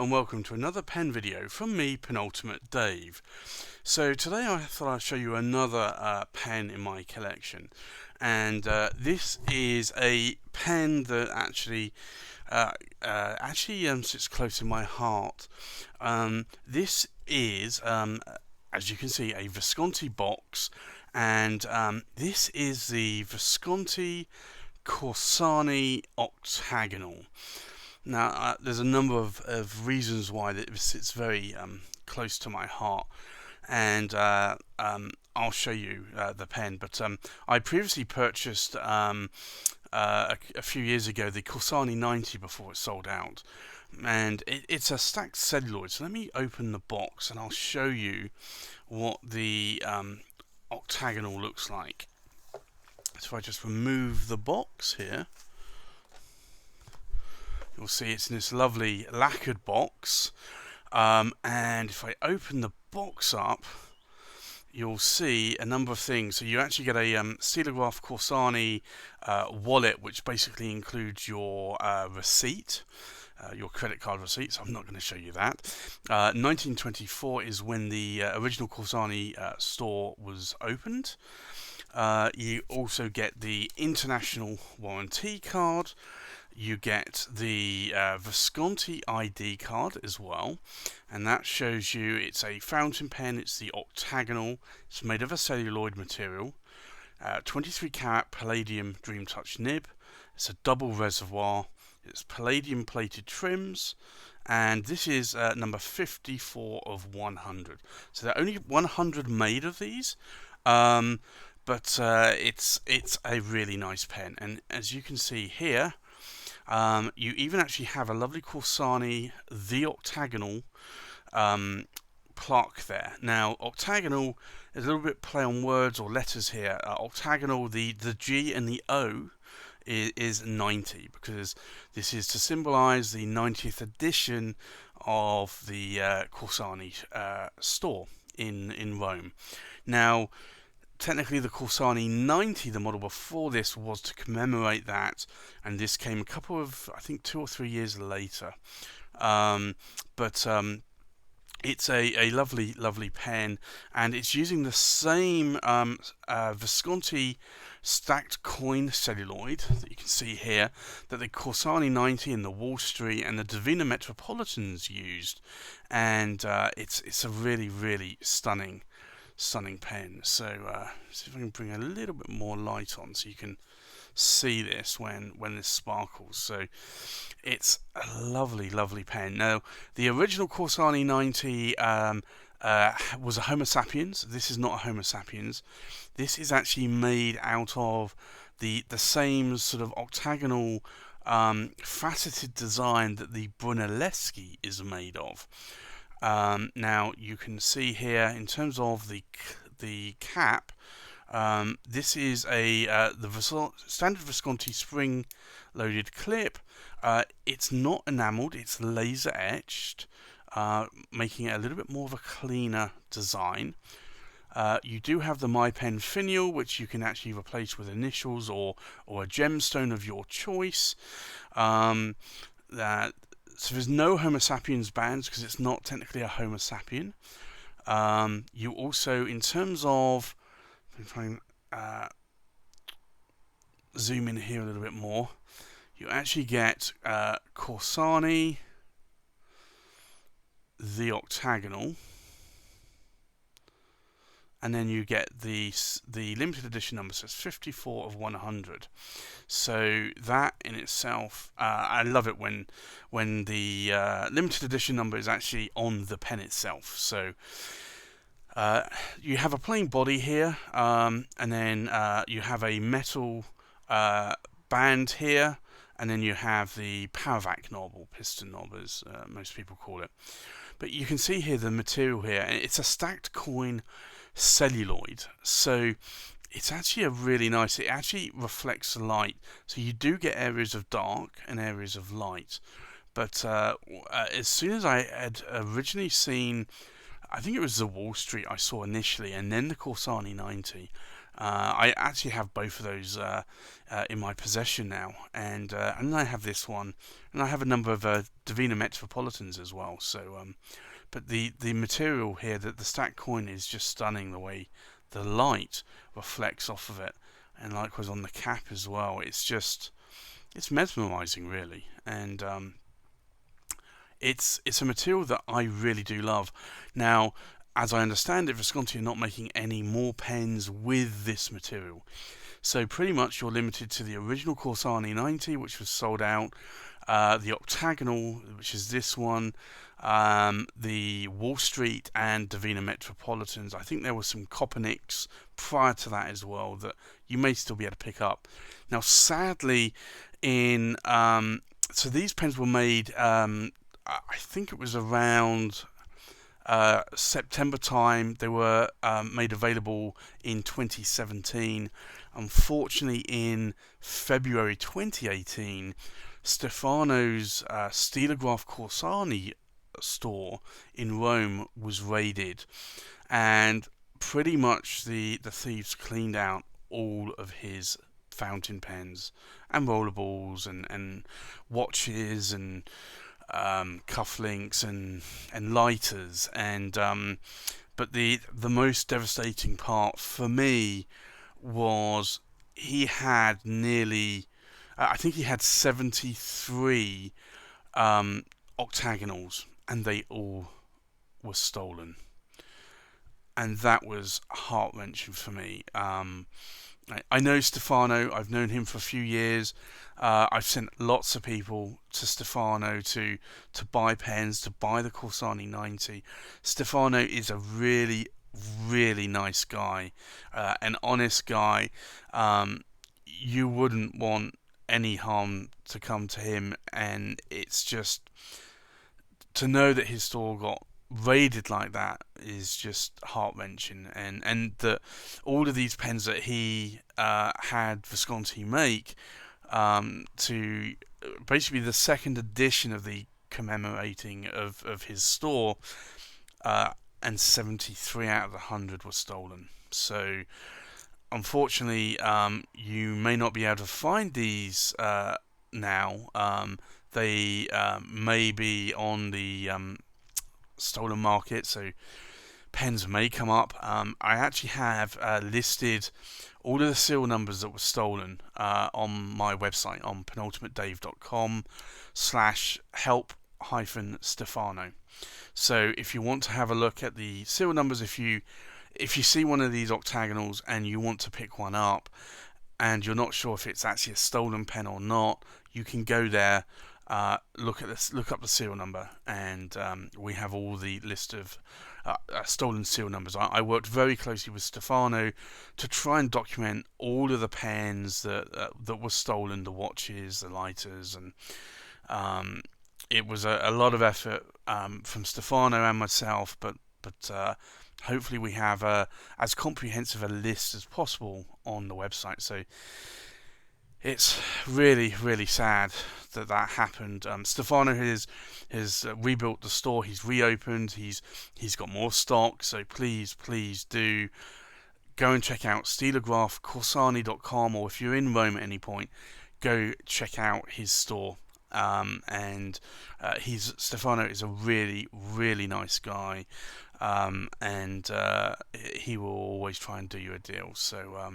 and welcome to another pen video from me, Penultimate Dave. So today I thought I'd show you another pen in my collection, and this is a pen that actually sits close in my heart. This is, as you can see, a Visconti box, and this is the Visconti Corsani Octa90nal. Now, there's a number of reasons why this sits very close to my heart, and I'll show you the pen. But I previously purchased a few years ago the Corsani 90 before it sold out, and it's a stacked celluloid. So let me open the box and I'll show you what the Octa90nal looks like. So if I just remove the box here, you'll see it's in this lovely lacquered box, and if I open the box up, you'll see a number of things. So you actually get a Stilograph Corsani wallet, which basically includes your receipt, your credit card receipt, so I'm not going to show you that. 1924 is when the original Corsani store was opened. You also get the international warranty card. You get the Visconti ID card as well, and that shows you it's a fountain pen. It's the Octa90nal. It's made of a celluloid material, 23 karat palladium Dream Touch nib. It's a double reservoir. It's palladium plated trims, and this is number 54 of 100. So there are only 100 made of these, but it's a really nice pen. And as you can see here, you even actually have a lovely Corsani the Octa90nal plaque there. Now, Octa90nal is a little bit play on words or letters here. Octa90nal, the G and the O is 90, because this is to symbolize the 90th edition of the Corsani store in Rome. Now, technically the Corsani 90, the model before this, was to commemorate that, and this came a couple of, I think, 2 or 3 years later. It's a lovely pen, and it's using the same Visconti stacked coin celluloid that you can see here that the Corsani 90 and the Wall Street and the Divina Metropolitans used, and it's a really stunning pen. So see if I can bring a little bit more light on so you can see this when this sparkles. So it's a lovely pen. Now, the original Corsani 90 was a Homo sapiens. This is not a Homo sapiens. This is actually made out of the same sort of octagonal faceted design that the Brunelleschi is made of. Now you can see here in terms of the cap, this is the standard Visconti spring-loaded clip. It's not enameled; it's laser etched, making it a little bit more of a cleaner design. You do have the My Pen finial, which you can actually replace with initials or a gemstone of your choice. So there's no Homo sapiens bands because it's not technically a Homo sapien. You also, in terms of, if I can zoom in here a little bit more, you actually get Corsani the Octa90nal, and then you get the limited edition number, so it's 54 of 100. So that in itself, I love it when the limited edition number is actually on the pen itself. So you have a plain body here, and then you have a metal band here, and then you have the power vac knob, or piston knob as most people call it. But you can see here the material here, and it's a stacked coin celluloid, so it's actually a really nice, it actually reflects light, so you do get areas of dark and areas of light. But as soon as I had originally seen, I think it was the Wall Street I saw initially, and then the Corsani 90, I actually have both of those in my possession now, and I have this one, and I have a number of Divina Metropolitans as well. So, but the material here, that the stacked coin is just stunning. The way the light reflects off of it, and likewise on the cap as well. It's mesmerizing, really, and it's a material that I really do love. Now, as I understand it, Visconti are not making any more pens with this material. So pretty much you're limited to the original Corsani 90, which was sold out, the Octagonal, which is this one, the Wall Street and Divina Metropolitans. I think there were some Kopeniks prior to that as well that you may still be able to pick up. Now, sadly, so these pens were made, I think it was around September time. They were made available in 2017. Unfortunately, in February 2018, Stefano's Stilograph Corsani store in Rome was raided, and pretty much the thieves cleaned out all of his fountain pens and rollerballs and watches and cufflinks and lighters, and but the most devastating part for me was he had nearly, I think he had 73 octagonals, and they all were stolen, and that was heart-wrenching for me. I know Stefano. I've known him for a few years. I've sent lots of people to Stefano to buy pens, to buy the Corsani 90. Stefano is a really, really nice guy, an honest guy. You wouldn't want any harm to come to him, and it's just to know that his store got raided like that is just heart-wrenching, and that all of these pens that he had Visconti make, to basically the second edition of the commemorating of his store, and 73 out of the 100 were stolen. So unfortunately, you may not be able to find these now. They may be on the stolen market, so pens may come up. I actually have listed all of the serial numbers that were stolen on my website on penultimatedave.com/help-Stefano. So if you want to have a look at the serial numbers, if you see one of these octagonals and you want to pick one up and you're not sure if it's actually a stolen pen or not, you can go there, look up the serial number, and we have all the list of stolen serial numbers. I worked very closely with Stefano to try and document all of the pens that were stolen, the watches, the lighters, and it was a lot of effort from Stefano and myself, but hopefully we have as comprehensive a list as possible on the website. So it's really, really sad that happened. Stefano has rebuilt the store. He's reopened. He's got more stock. So please do go and check out StelagraphCorsani.com, or if you're in Rome at any point, go check out his store. Stefano is a really, really nice guy, and he will always try and do you a deal. So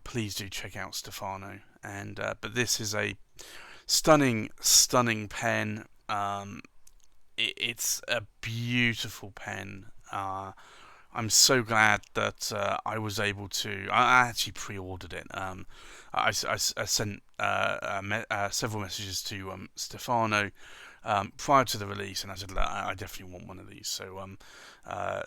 please do check out Stefano. And but this is a stunning pen. It's a beautiful pen. I'm so glad that I was able to. I actually pre-ordered it. I sent several messages to Stefano prior to the release, and I said, I definitely want one of these. So I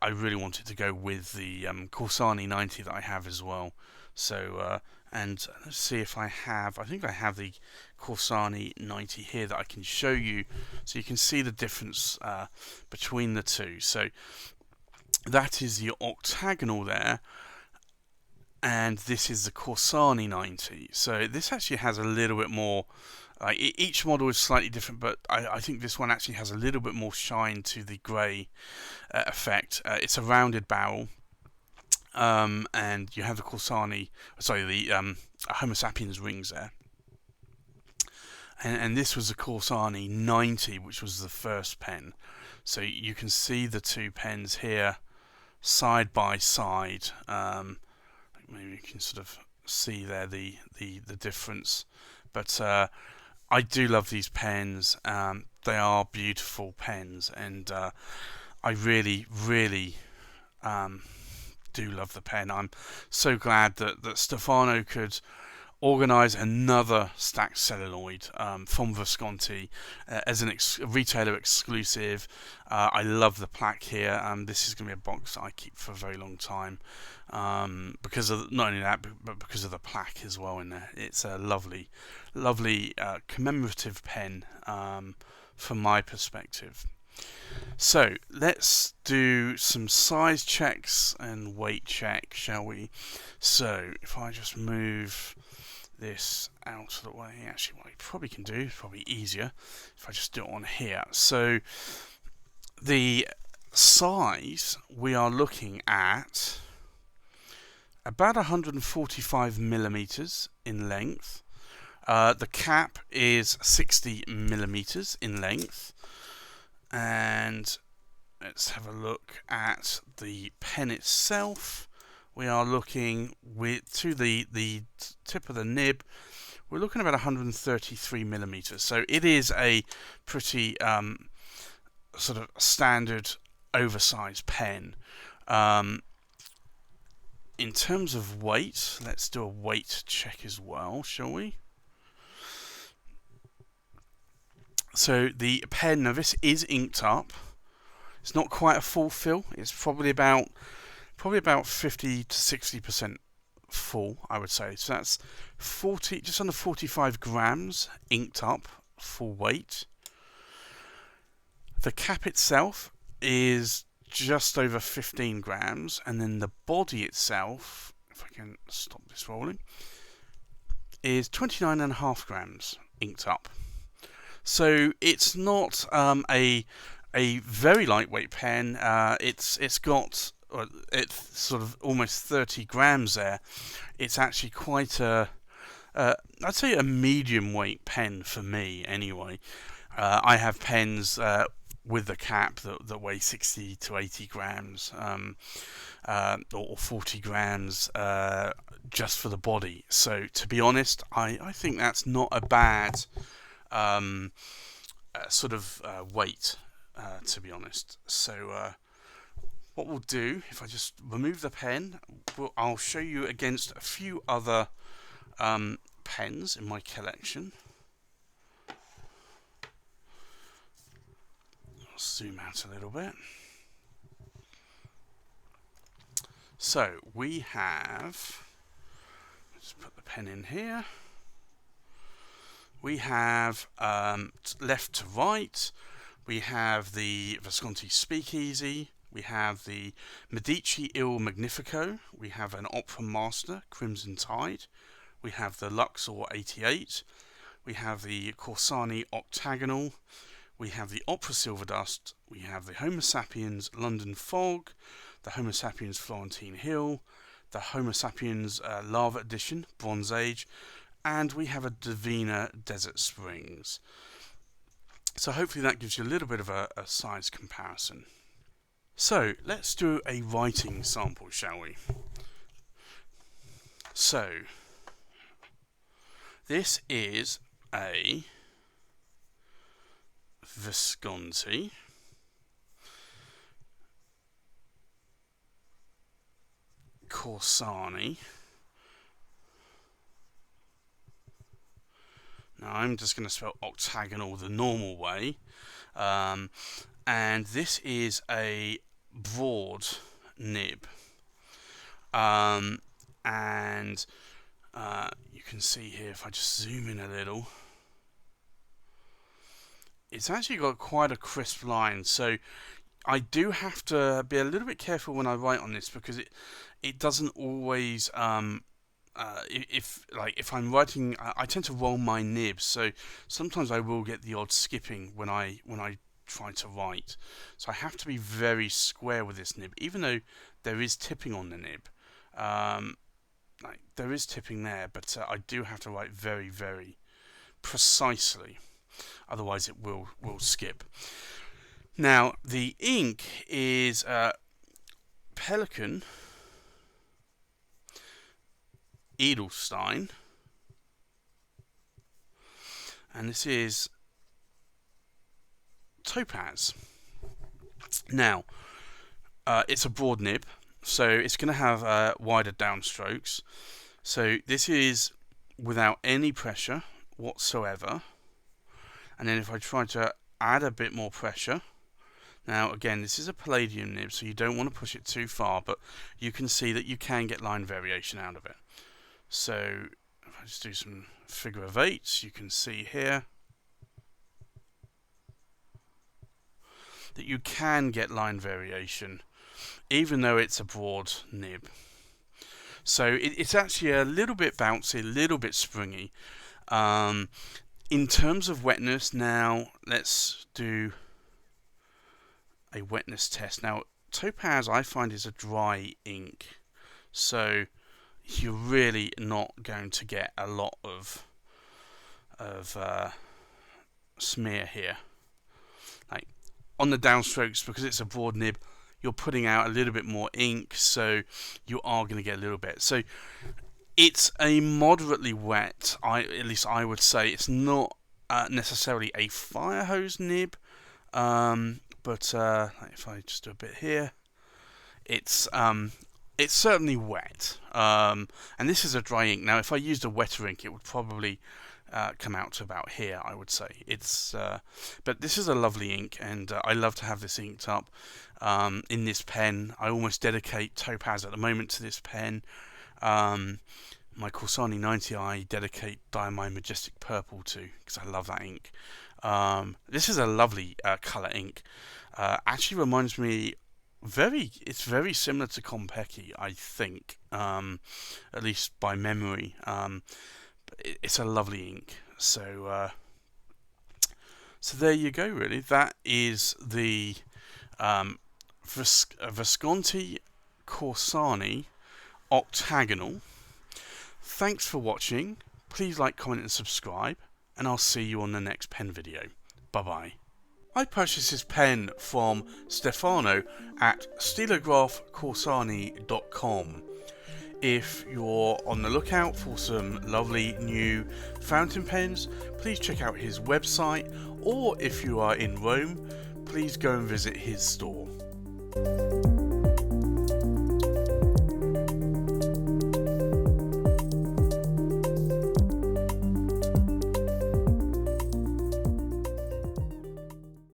really wanted to go with the Corsani 90 that I have as well. So and let's see if I think I have the Corsani 90 here that I can show you, so you can see the difference between the two. So that is the octagonal there, and this is the Corsani 90. So this actually has a little bit more, each model is slightly different, but I think this one actually has a little bit more shine to the grey effect. It's a rounded barrel, and you have the Homo sapiens rings there. And this was the Corsani 90, which was the first pen. So you can see the two pens here side by side. Maybe you can sort of see there the difference. But I do love these pens. They are beautiful pens, and I really, really do love the pen. I'm so glad that Stefano could organise another stacked celluloid from Visconti as a retailer exclusive. I love the plaque here. This is going to be a box that I keep for a very long time because of not only that, but because of the plaque as well in there. It's a lovely, lovely commemorative pen from my perspective. So let's do some size checks and weight check, shall we? So if I just move this out of the way, actually what I probably can do, is probably easier if I just do it on here. So the size, we are looking at about 145 millimeters in length. The cap is 60 millimeters in length. And let's have a look at the pen itself. We are looking to the tip of the nib. We're looking at about 133 millimeters. So it is a pretty sort of standard oversized pen. In terms of weight, let's do a weight check as well, shall we? So the pen, now this is inked up. It's not quite a full fill. It's probably about 50 to 60% full, I would say. So that's just under 45 grams inked up, full weight. The cap itself is just over 15 grams, and then the body itself, if I can stop this rolling, is 29.5 grams inked up. So it's not a very lightweight pen. It's sort of almost 30 grams there. It's actually quite I'd say a medium weight pen for me anyway. I have pens with the cap that weigh 60 to 80 grams or 40 grams just for the body. So to be honest, I think that's not a bad sort of weight, to be honest. So what we'll do, if I just remove the pen, I'll show you against a few other pens in my collection. I'll zoom out a little bit. So we have, let's put the pen in here. We have left to right, we have the Visconti Speakeasy, we have the Medici Il Magnifico, we have an Opera Master, Crimson Tide, we have the Luxor 88, we have the Corsani Octagonal, we have the Opera Silver Dust, we have the Homo Sapiens London Fog, the Homo Sapiens Florentine Hill, the Homo Sapiens Lava Edition, Bronze Age, and we have a Divina Desert Springs. So hopefully that gives you a little bit of a size comparison. So let's do a writing sample, shall we? So this is a Visconti Corsani. Now I'm just going to spell octagonal the normal way, and this is a broad nib, and you can see here, if I just zoom in a little, it's actually got quite a crisp line. So I do have to be a little bit careful when I write on this, because it doesn't always if I'm writing, I tend to roll my nibs, so sometimes I will get the odd skipping when I try to write. So I have to be very square with this nib, even though there is tipping on the nib. Like, there is tipping there, but I do have to write very, very precisely, otherwise it will skip. Now the ink is Pelikan Edelstein, and this is Topaz. Now it's a broad nib, so it's going to have wider downstrokes. So this is without any pressure whatsoever. And then if I try to add a bit more pressure, now again this is a palladium nib, so you don't want to push it too far, but you can see that you can get line variation out of it. So if I just do some figure of eights, you can see here that you can get line variation even though it's a broad nib. So it's actually a little bit bouncy, a little bit springy. In terms of wetness, now let's do a wetness test. Now Topaz I find is a dry ink, so you're really not going to get a lot of smear here. Like on the downstrokes, because it's a broad nib, you're putting out a little bit more ink, so you are going to get a little bit. So it's a moderately wet, at least I would say. It's not necessarily a fire hose nib, but if I just do a bit here, it's certainly wet. And this is a dry ink. Now if I used a wetter ink, it would probably come out to about here, I would say. But this is a lovely ink, and I love to have this inked up in this pen. I almost dedicate Topaz at the moment to this pen. My Corsani 90 I dedicate Diamine Majestic Purple to, because I love that ink. This is a lovely colour ink. Actually reminds me it's very similar to Konpeki, I think, at least by memory. It's a lovely ink. So there you go, really. That is the Visconti Corsani Octagonal. Thanks for watching. Please like, comment and subscribe, and I'll see you on the next pen video. Bye bye. I purchased this pen from Stefano at stilographcorsani.com. If you're on the lookout for some lovely new fountain pens, please check out his website, or if you are in Rome, please go and visit his store.